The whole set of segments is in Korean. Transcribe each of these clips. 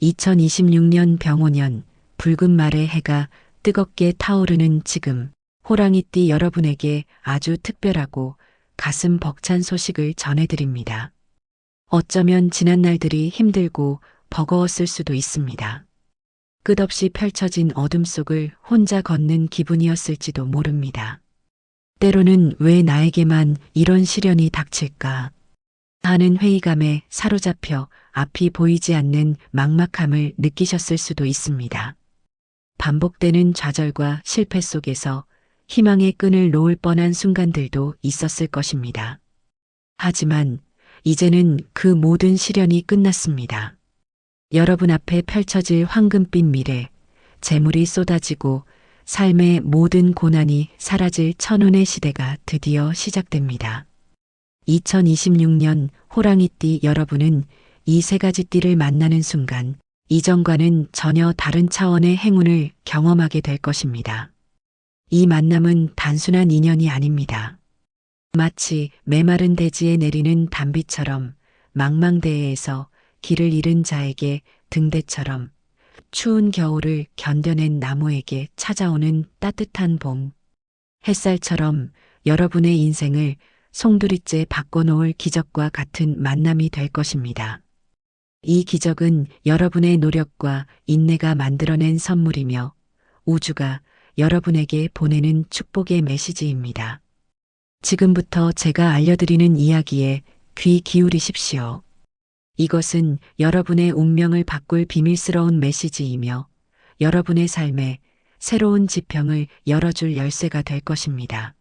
2026년 병오년 붉은 말의 해가 뜨겁게 타오르는 지금 호랑이띠 여러분에게 아주 특별하고 가슴 벅찬 소식을 전해드립니다. 어쩌면 지난 날들이 힘들고 버거웠을 수도 있습니다. 끝없이 펼쳐진 어둠 속을 혼자 걷는 기분이었을지도 모릅니다. 때로는 왜 나에게만 이런 시련이 닥칠까 하는 회의감에 사로잡혀 앞이 보이지 않는 막막함을 느끼셨을 수도 있습니다. 반복되는 좌절과 실패 속에서 희망의 끈을 놓을 뻔한 순간들도 있었을 것입니다. 하지만 이제는 그 모든 시련이 끝났습니다. 여러분 앞에 펼쳐질 황금빛 미래, 재물이 쏟아지고 삶의 모든 고난이 사라질 천운의 시대가 드디어 시작됩니다. 2026년 호랑이띠 여러분은 이 세 가지 띠를 만나는 순간 이전과는 전혀 다른 차원의 행운을 경험하게 될 것입니다. 이 만남은 단순한 인연이 아닙니다. 마치 메마른 대지에 내리는 단비처럼 망망대해에서 길을 잃은 자에게 등대처럼 추운 겨울을 견뎌낸 나무에게 찾아오는 따뜻한 봄, 햇살처럼 여러분의 인생을 송두리째 바꿔놓을 기적과 같은 만남이 될 것입니다. 이 기적은 여러분의 노력과 인내가 만들어낸 선물이며 우주가 여러분에게 보내는 축복의 메시지입니다. 지금부터 제가 알려드리는 이야기에 귀 기울이십시오. 이것은 여러분의 운명을 바꿀 비밀스러운 메시지이며 여러분의 삶에 새로운 지평을 열어줄 열쇠가 될 것입니다.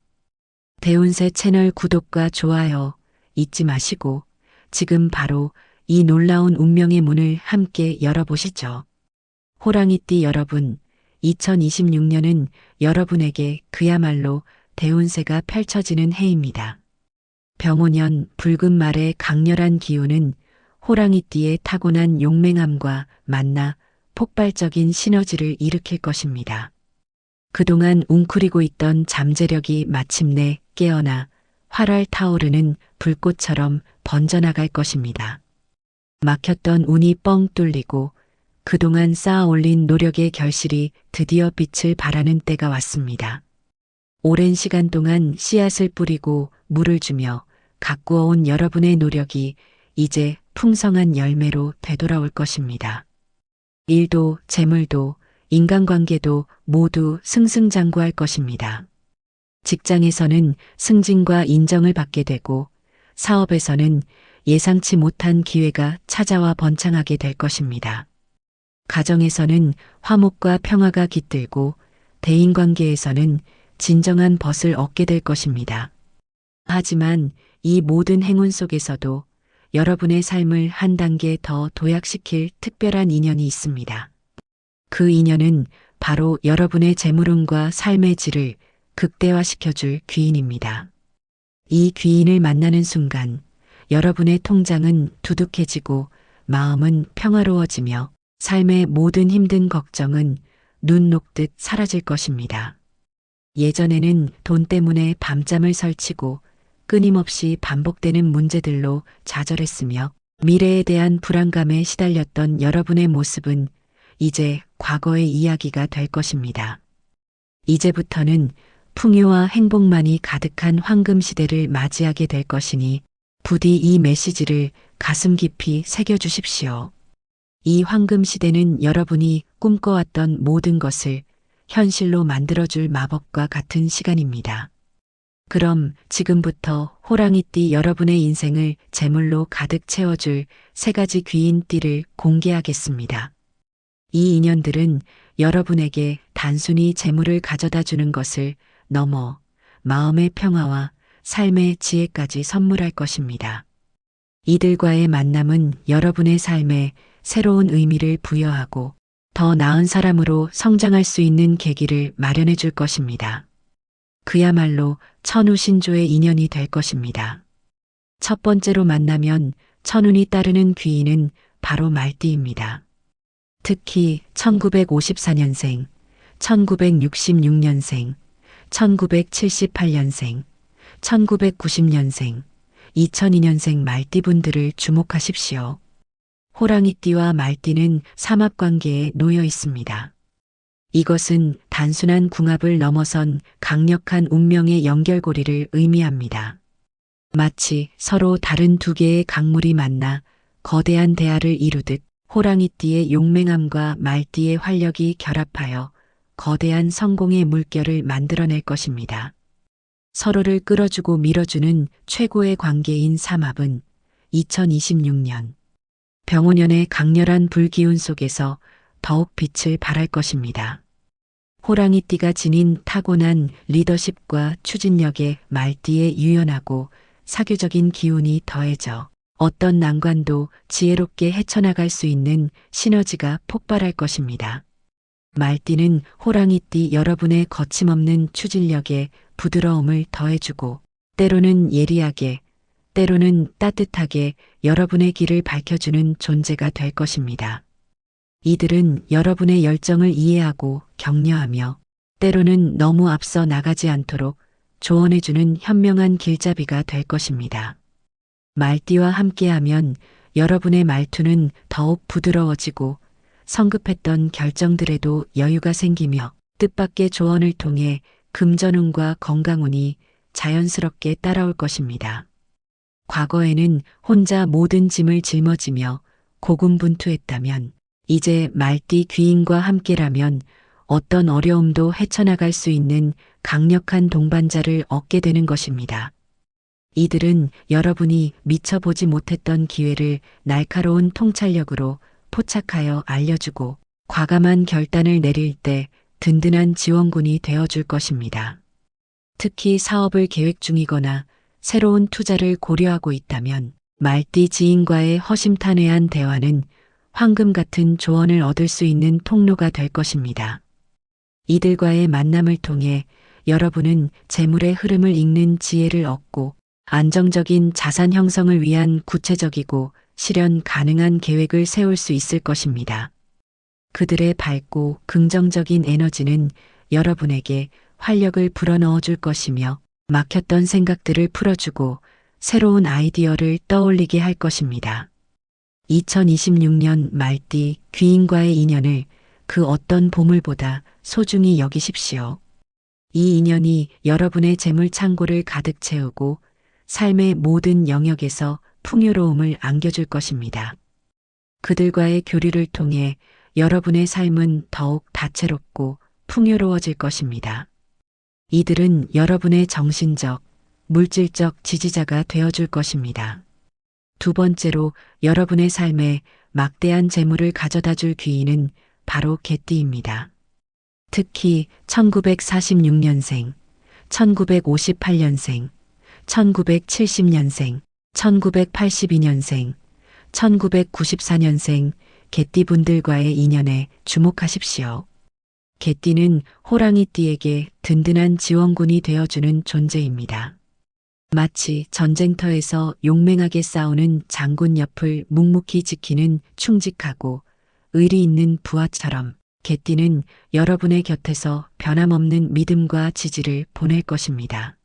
대운세 채널 구독과 좋아요 잊지 마시고 지금 바로 이 놀라운 운명의 문을 함께 열어보시죠. 호랑이띠 여러분, 2026년은 여러분에게 그야말로 대운세가 펼쳐지는 해입니다. 병오년 붉은 말의 강렬한 기운은 호랑이띠의 타고난 용맹함과 만나 폭발적인 시너지를 일으킬 것입니다. 그동안 웅크리고 있던 잠재력이 마침내 깨어나 활활 타오르는 불꽃처럼 번져나갈 것입니다. 막혔던 운이 뻥 뚫리고 그동안 쌓아 올린 노력의 결실이 드디어 빛을 발하는 때가 왔습니다. 오랜 시간 동안 씨앗을 뿌리고 물을 주며 가꾸어온 여러분의 노력이 이제 풍성한 열매로 되돌아올 것입니다. 일도 재물도 인간관계도 모두 승승장구할 것입니다. 직장에서는 승진과 인정을 받게 되고 사업에서는 예상치 못한 기회가 찾아와 번창하게 될 것입니다. 가정에서는 화목과 평화가 깃들고 대인관계에서는 진정한 벗을 얻게 될 것입니다. 하지만 이 모든 행운 속에서도 여러분의 삶을 한 단계 더 도약시킬 특별한 인연이 있습니다. 그 인연은 바로 여러분의 재물운과 삶의 질을 극대화시켜줄 귀인입니다. 이 귀인을 만나는 순간 여러분의 통장은 두둑해지고 마음은 평화로워지며 삶의 모든 힘든 걱정은 눈 녹듯 사라질 것입니다. 예전에는 돈 때문에 밤잠을 설치고 끊임없이 반복되는 문제들로 좌절했으며 미래에 대한 불안감에 시달렸던 여러분의 모습은 이제 과거의 이야기가 될 것입니다. 이제부터는 풍요와 행복만이 가득한 황금 시대를 맞이하게 될 것이니 부디 이 메시지를 가슴 깊이 새겨주십시오. 이 황금 시대는 여러분이 꿈꿔왔던 모든 것을 현실로 만들어줄 마법과 같은 시간입니다. 그럼 지금부터 호랑이띠 여러분의 인생을 재물로 가득 채워줄 세 가지 귀인 띠를 공개하겠습니다. 이 인연들은 여러분에게 단순히 재물을 가져다 주는 것을 넘어 마음의 평화와 삶의 지혜까지 선물할 것입니다. 이들과의 만남은 여러분의 삶에 새로운 의미를 부여하고 더 나은 사람으로 성장할 수 있는 계기를 마련해 줄 것입니다. 그야말로 천우신조의 인연이 될 것입니다. 첫 번째로 만나면 천운이 따르는 귀인은 바로 말띠입니다. 특히 1954년생, 1966년생, 1978년생, 1990년생, 2002년생 말띠분들을 주목하십시오. 호랑이띠와 말띠는 삼합관계에 놓여 있습니다. 이것은 단순한 궁합을 넘어선 강력한 운명의 연결고리를 의미합니다. 마치 서로 다른 두 개의 강물이 만나 거대한 대하를 이루듯 호랑이띠의 용맹함과 말띠의 활력이 결합하여 거대한 성공의 물결을 만들어낼 것입니다. 서로를 끌어주고 밀어주는 최고의 관계인 삼합은 2026년 병오년의 강렬한 불기운 속에서 더욱 빛을 발할 것입니다. 호랑이띠가 지닌 타고난 리더십과 추진력에 말띠의 유연하고 사교적인 기운이 더해져 어떤 난관도 지혜롭게 헤쳐나갈 수 있는 시너지가 폭발할 것입니다. 말띠는 호랑이띠 여러분의 거침없는 추진력에 부드러움을 더해주고 때로는 예리하게, 때로는 따뜻하게 여러분의 길을 밝혀주는 존재가 될 것입니다. 이들은 여러분의 열정을 이해하고 격려하며 때로는 너무 앞서 나가지 않도록 조언해주는 현명한 길잡이가 될 것입니다. 말띠와 함께하면 여러분의 말투는 더욱 부드러워지고 성급했던 결정들에도 여유가 생기며 뜻밖의 조언을 통해 금전운과 건강운이 자연스럽게 따라올 것입니다. 과거에는 혼자 모든 짐을 짊어지며 고군분투했다면 이제 말띠 귀인과 함께라면 어떤 어려움도 헤쳐나갈 수 있는 강력한 동반자를 얻게 되는 것입니다. 이들은 여러분이 미처 보지 못했던 기회를 날카로운 통찰력으로 포착하여 알려주고 과감한 결단을 내릴 때 든든한 지원군이 되어줄 것입니다. 특히 사업을 계획 중이거나 새로운 투자를 고려하고 있다면 말띠 지인과의 허심탄회한 대화는 황금 같은 조언을 얻을 수 있는 통로가 될 것입니다. 이들과의 만남을 통해 여러분은 재물의 흐름을 읽는 지혜를 얻고 안정적인 자산 형성을 위한 구체적이고 실현 가능한 계획을 세울 수 있을 것입니다. 그들의 밝고 긍정적인 에너지는 여러분에게 활력을 불어넣어 줄 것이며 막혔던 생각들을 풀어주고 새로운 아이디어를 떠올리게 할 것입니다. 2026년 말띠 귀인과의 인연을 그 어떤 보물보다 소중히 여기십시오. 이 인연이 여러분의 재물 창고를 가득 채우고 삶의 모든 영역에서 풍요로움을 안겨줄 것입니다. 그들과의 교류를 통해 여러분의 삶은 더욱 다채롭고 풍요로워질 것입니다. 이들은 여러분의 정신적, 물질적 지지자가 되어줄 것입니다. 두 번째로 여러분의 삶에 막대한 재물을 가져다 줄 귀인은 바로 개띠입니다. 특히 1946년생, 1958년생, 1970년생, 1982년생, 1994년생 개띠분들과의 인연에 주목하십시오. 개띠는 호랑이띠에게 든든한 지원군이 되어주는 존재입니다. 마치 전쟁터에서 용맹하게 싸우는 장군 옆을 묵묵히 지키는 충직하고 의리 있는 부하처럼 개띠는 여러분의 곁에서 변함없는 믿음과 지지를 보낼 것입니다.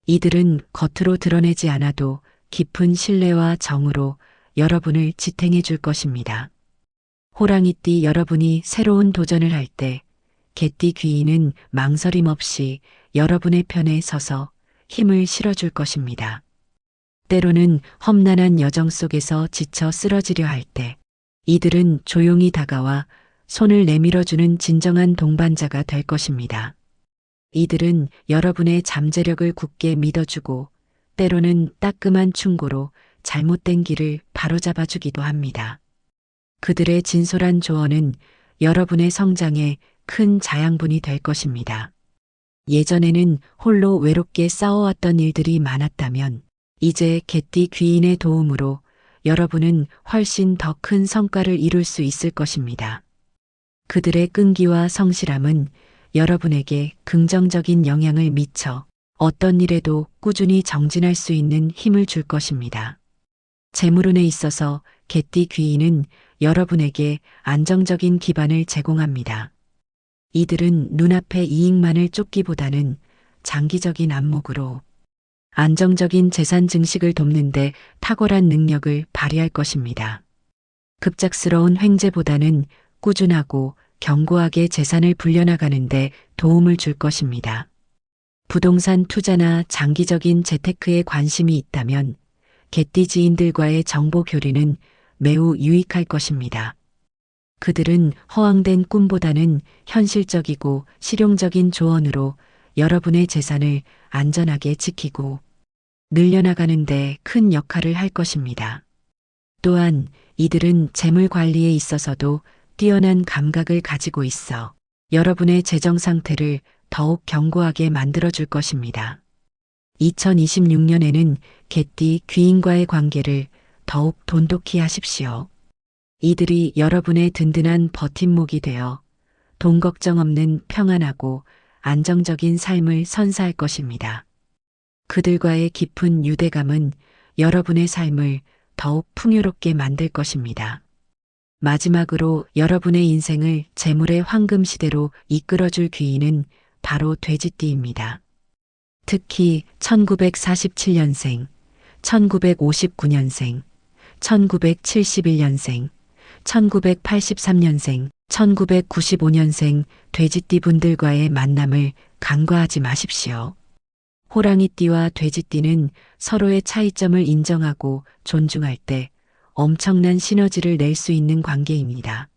이들은 겉으로 드러내지 않아도 깊은 신뢰와 정으로 여러분을 지탱해 줄 것입니다. 호랑이띠 여러분이 새로운 도전을 할 때 개띠 귀인은 망설임 없이 여러분의 편에 서서 힘을 실어줄 것입니다. 때로는 험난한 여정 속에서 지쳐 쓰러지려 할 때 이들은 조용히 다가와 손을 내밀어주는 진정한 동반자가 될 것입니다. 이들은 여러분의 잠재력을 굳게 믿어주고 때로는 따끔한 충고로 잘못된 길을 바로잡아주기도 합니다. 그들의 진솔한 조언은 여러분의 성장에 큰 자양분이 될 것입니다. 예전에는 홀로 외롭게 싸워왔던 일들이 많았다면 이제 개띠 귀인의 도움으로 여러분은 훨씬 더 큰 성과를 이룰 수 있을 것입니다. 그들의 끈기와 성실함은 여러분에게 긍정적인 영향을 미쳐 어떤 일에도 꾸준히 정진할 수 있는 힘을 줄 것입니다. 재물운에 있어서 개띠 귀인은 여러분에게 안정적인 기반을 제공합니다. 이들은 눈앞의 이익만을 쫓기보다는 장기적인 안목으로 안정적인 재산 증식을 돕는 데 탁월한 능력을 발휘할 것입니다. 급작스러운 횡재보다는 꾸준하고 견고하게 재산을 불려나가는데 도움을 줄 것입니다. 부동산 투자나 장기적인 재테크에 관심이 있다면 개띠 지인들과의 정보 교류는 매우 유익할 것입니다. 그들은 허황된 꿈보다는 현실적이고 실용적인 조언으로 여러분의 재산을 안전하게 지키고 늘려나가는 데 큰 역할을 할 것입니다. 또한 이들은 재물 관리에 있어서도 뛰어난 감각을 가지고 있어 여러분의 재정 상태를 더욱 견고하게 만들어줄 것입니다. 2026년에는 개띠 귀인과의 관계를 더욱 돈독히 하십시오. 이들이 여러분의 든든한 버팀목이 되어 돈 걱정 없는 평안하고 안정적인 삶을 선사할 것입니다. 그들과의 깊은 유대감은 여러분의 삶을 더욱 풍요롭게 만들 것입니다. 마지막으로 여러분의 인생을 재물의 황금 시대로 이끌어줄 귀인은 바로 돼지띠입니다. 특히 1947년생, 1959년생, 1971년생, 1983년생, 1995년생 돼지띠 분들과의 만남을 간과하지 마십시오. 호랑이띠와 돼지띠는 서로의 차이점을 인정하고 존중할 때 엄청난 시너지를 낼 수 있는 관계입니다.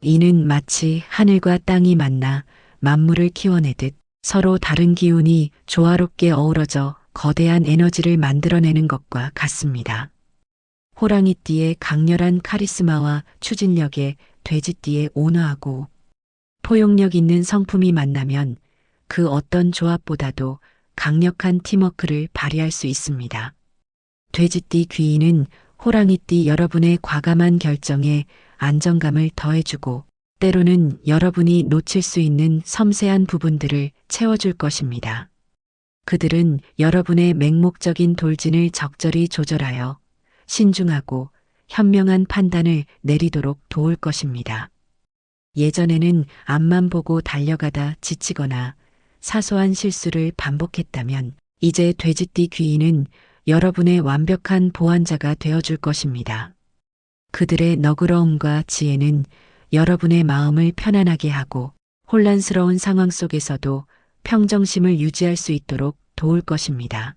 이는 마치 하늘과 땅이 만나 만물을 키워내듯 서로 다른 기운이 조화롭게 어우러져 거대한 에너지를 만들어내는 것과 같습니다. 호랑이띠의 강렬한 카리스마와 추진력에 돼지띠의 온화하고 포용력 있는 성품이 만나면 그 어떤 조합보다도 강력한 팀워크를 발휘할 수 있습니다. 돼지띠 귀인은 호랑이띠 여러분의 과감한 결정에 안정감을 더해주고 때로는 여러분이 놓칠 수 있는 섬세한 부분들을 채워줄 것입니다. 그들은 여러분의 맹목적인 돌진을 적절히 조절하여 신중하고 현명한 판단을 내리도록 도울 것입니다. 예전에는 앞만 보고 달려가다 지치거나 사소한 실수를 반복했다면 이제 돼지띠 귀인은 여러분의 완벽한 보완자가 되어줄 것입니다. 그들의 너그러움과 지혜는 여러분의 마음을 편안하게 하고 혼란스러운 상황 속에서도 평정심을 유지할 수 있도록 도울 것입니다.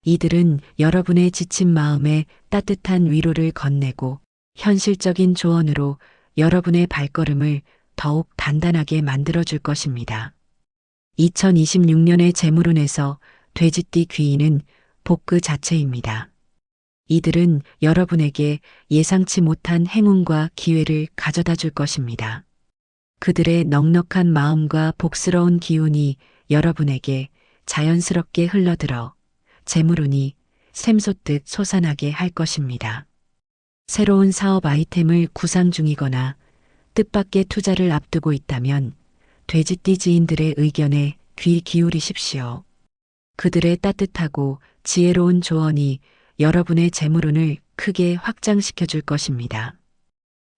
이들은 여러분의 지친 마음에 따뜻한 위로를 건네고 현실적인 조언으로 여러분의 발걸음을 더욱 단단하게 만들어줄 것입니다. 2026년의 재물운에서 돼지띠 귀인은 복그 자체입니다. 이들은 여러분에게 예상치 못한 행운과 기회를 가져다 줄 것입니다. 그들의 넉넉한 마음과 복스러운 기운이 여러분에게 자연스럽게 흘러들어 재물운이 샘솟듯 솟아나게 할 것입니다. 새로운 사업 아이템을 구상 중이거나 뜻밖의 투자를 앞두고 있다면 돼지띠 지인들의 의견에 귀 기울이십시오. 그들의 따뜻하고 지혜로운 조언이 여러분의 재물운을 크게 확장시켜 줄 것입니다.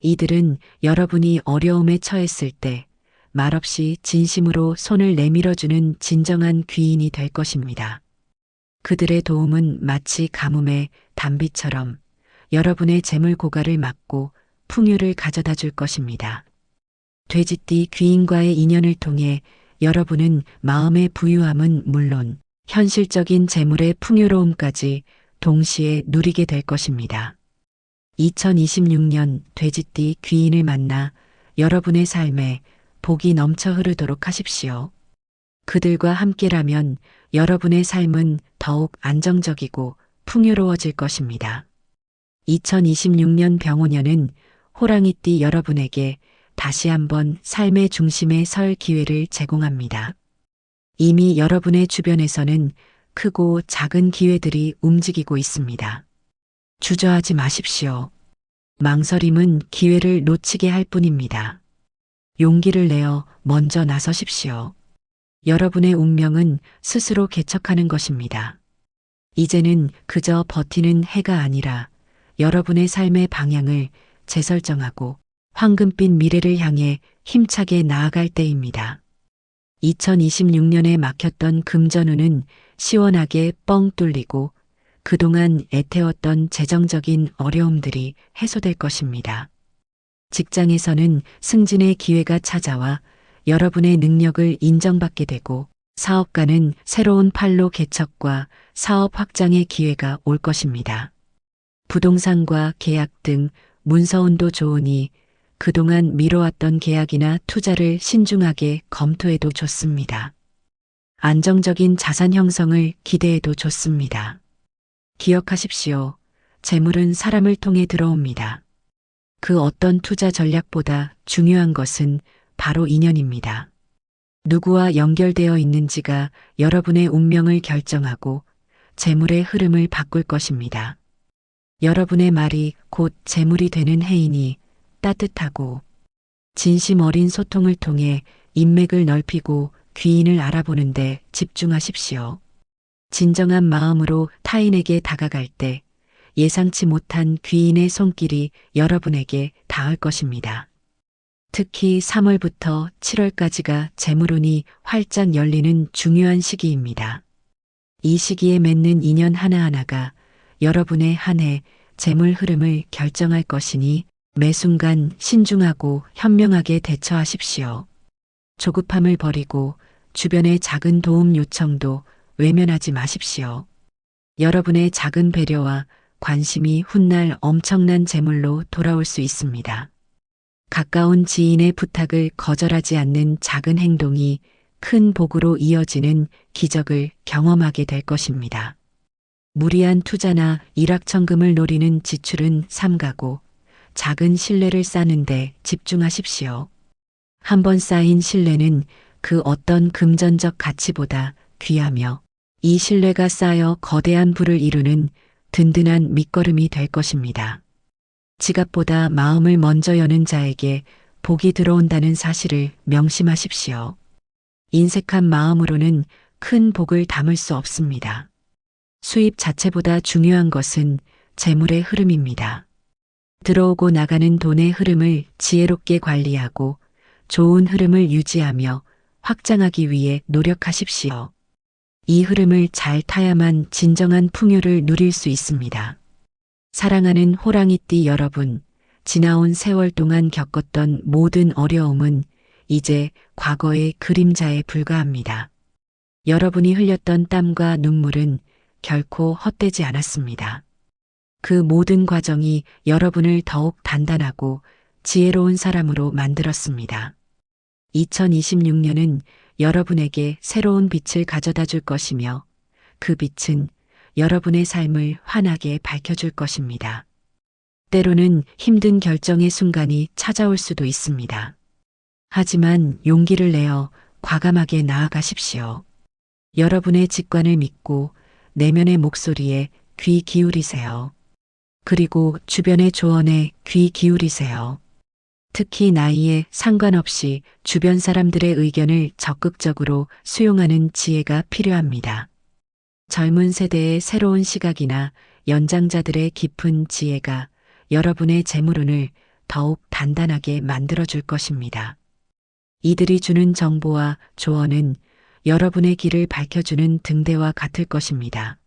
이들은 여러분이 어려움에 처했을 때 말없이 진심으로 손을 내밀어주는 진정한 귀인이 될 것입니다. 그들의 도움은 마치 가뭄의 단비처럼 여러분의 재물 고갈을 막고 풍요를 가져다 줄 것입니다. 돼지띠 귀인과의 인연을 통해 여러분은 마음의 부유함은 물론 현실적인 재물의 풍요로움까지 동시에 누리게 될 것입니다. 2026년 돼지띠 귀인을 만나 여러분의 삶에 복이 넘쳐 흐르도록 하십시오. 그들과 함께라면 여러분의 삶은 더욱 안정적이고 풍요로워질 것입니다. 2026년 병오년은 호랑이띠 여러분에게 다시 한번 삶의 중심에 설 기회를 제공합니다. 이미 여러분의 주변에서는 크고 작은 기회들이 움직이고 있습니다. 주저하지 마십시오. 망설임은 기회를 놓치게 할 뿐입니다. 용기를 내어 먼저 나서십시오. 여러분의 운명은 스스로 개척하는 것입니다. 이제는 그저 버티는 해가 아니라 여러분의 삶의 방향을 재설정하고 황금빛 미래를 향해 힘차게 나아갈 때입니다. 2026년에 막혔던 금전운은 시원하게 뻥 뚫리고 그동안 애태웠던 재정적인 어려움들이 해소될 것입니다. 직장에서는 승진의 기회가 찾아와 여러분의 능력을 인정받게 되고 사업가는 새로운 판로 개척과 사업 확장의 기회가 올 것입니다. 부동산과 계약 등 문서운도 좋으니 그동안 미뤄왔던 계약이나 투자를 신중하게 검토해도 좋습니다. 안정적인 자산 형성을 기대해도 좋습니다. 기억하십시오. 재물은 사람을 통해 들어옵니다. 그 어떤 투자 전략보다 중요한 것은 바로 인연입니다. 누구와 연결되어 있는지가 여러분의 운명을 결정하고 재물의 흐름을 바꿀 것입니다. 여러분의 말이 곧 재물이 되는 해이니 따뜻하고 진심 어린 소통을 통해 인맥을 넓히고 귀인을 알아보는 데 집중하십시오. 진정한 마음으로 타인에게 다가갈 때 예상치 못한 귀인의 손길이 여러분에게 닿을 것입니다. 특히 3월부터 7월까지가 재물운이 활짝 열리는 중요한 시기입니다. 이 시기에 맺는 인연 하나하나가 여러분의 한 해 재물 흐름을 결정할 것이니 매 순간 신중하고 현명하게 대처하십시오. 조급함을 버리고 주변의 작은 도움 요청도 외면하지 마십시오. 여러분의 작은 배려와 관심이 훗날 엄청난 재물로 돌아올 수 있습니다. 가까운 지인의 부탁을 거절하지 않는 작은 행동이 큰 복으로 이어지는 기적을 경험하게 될 것입니다. 무리한 투자나 일확천금을 노리는 지출은 삼가고 작은 신뢰를 쌓는 데 집중하십시오. 한번 쌓인 신뢰는 그 어떤 금전적 가치보다 귀하며 이 신뢰가 쌓여 거대한 부를 이루는 든든한 밑거름이 될 것입니다. 지갑보다 마음을 먼저 여는 자에게 복이 들어온다는 사실을 명심하십시오. 인색한 마음으로는 큰 복을 담을 수 없습니다. 수입 자체보다 중요한 것은 재물의 흐름입니다. 들어오고 나가는 돈의 흐름을 지혜롭게 관리하고 좋은 흐름을 유지하며 확장하기 위해 노력하십시오. 이 흐름을 잘 타야만 진정한 풍요를 누릴 수 있습니다. 사랑하는 호랑이띠 여러분, 지나온 세월 동안 겪었던 모든 어려움은 이제 과거의 그림자에 불과합니다. 여러분이 흘렸던 땀과 눈물은 결코 헛되지 않았습니다. 그 모든 과정이 여러분을 더욱 단단하고 지혜로운 사람으로 만들었습니다. 2026년은 여러분에게 새로운 빛을 가져다 줄 것이며 그 빛은 여러분의 삶을 환하게 밝혀줄 것입니다. 때로는 힘든 결정의 순간이 찾아올 수도 있습니다. 하지만 용기를 내어 과감하게 나아가십시오. 여러분의 직관을 믿고 내면의 목소리에 귀 기울이세요. 그리고 주변의 조언에 귀 기울이세요. 특히 나이에 상관없이 주변 사람들의 의견을 적극적으로 수용하는 지혜가 필요합니다. 젊은 세대의 새로운 시각이나 연장자들의 깊은 지혜가 여러분의 재물운을 더욱 단단하게 만들어줄 것입니다. 이들이 주는 정보와 조언은 여러분의 길을 밝혀주는 등대와 같을 것입니다.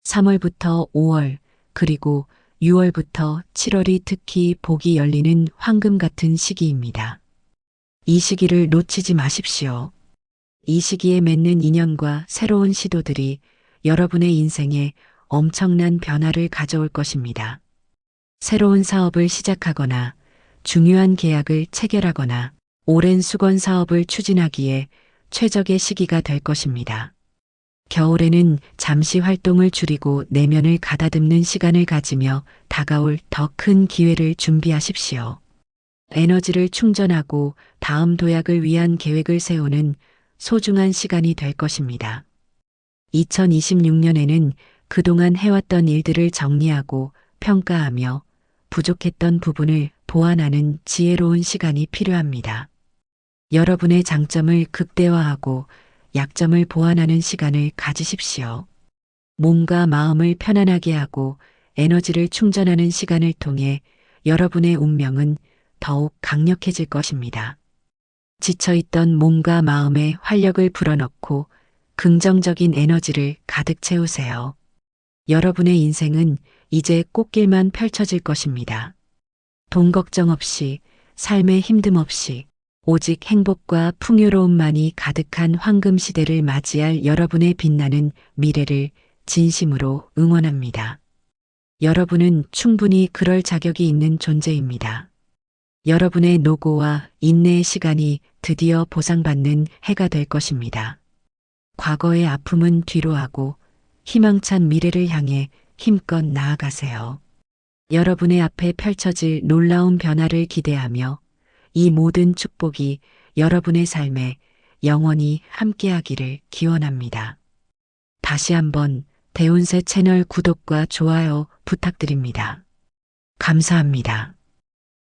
3월부터 5월 그리고 6월부터 7월이 특히 복이 열리는 황금 같은 시기입니다. 이 시기를 놓치지 마십시오. 이 시기에 맺는 인연과 새로운 시도들이 여러분의 인생에 엄청난 변화를 가져올 것입니다. 새로운 사업을 시작하거나 중요한 계약을 체결하거나 오랜 수건 사업을 추진하기에 최적의 시기가 될 것입니다. 겨울에는 잠시 활동을 줄이고 내면을 가다듬는 시간을 가지며 다가올 더 큰 기회를 준비하십시오. 에너지를 충전하고 다음 도약을 위한 계획을 세우는 소중한 시간이 될 것입니다. 2026년에는 그동안 해왔던 일들을 정리하고 평가하며 부족했던 부분을 보완하는 지혜로운 시간이 필요합니다. 여러분의 장점을 극대화하고 약점을 보완하는 시간을 가지십시오. 몸과 마음을 편안하게 하고 에너지를 충전하는 시간을 통해 여러분의 운명은 더욱 강력해질 것입니다. 지쳐있던 몸과 마음에 활력을 불어넣고 긍정적인 에너지를 가득 채우세요. 여러분의 인생은 이제 꽃길만 펼쳐질 것입니다. 돈 걱정 없이, 삶의 힘듦 없이, 오직 행복과 풍요로움만이 가득한 황금 시대를 맞이할 여러분의 빛나는 미래를 진심으로 응원합니다. 여러분은 충분히 그럴 자격이 있는 존재입니다. 여러분의 노고와 인내의 시간이 드디어 보상받는 해가 될 것입니다. 과거의 아픔은 뒤로 하고 희망찬 미래를 향해 힘껏 나아가세요. 여러분의 앞에 펼쳐질 놀라운 변화를 기대하며 이 모든 축복이 여러분의 삶에 영원히 함께하기를 기원합니다. 다시 한번 대운세 채널 구독과 좋아요 부탁드립니다. 감사합니다.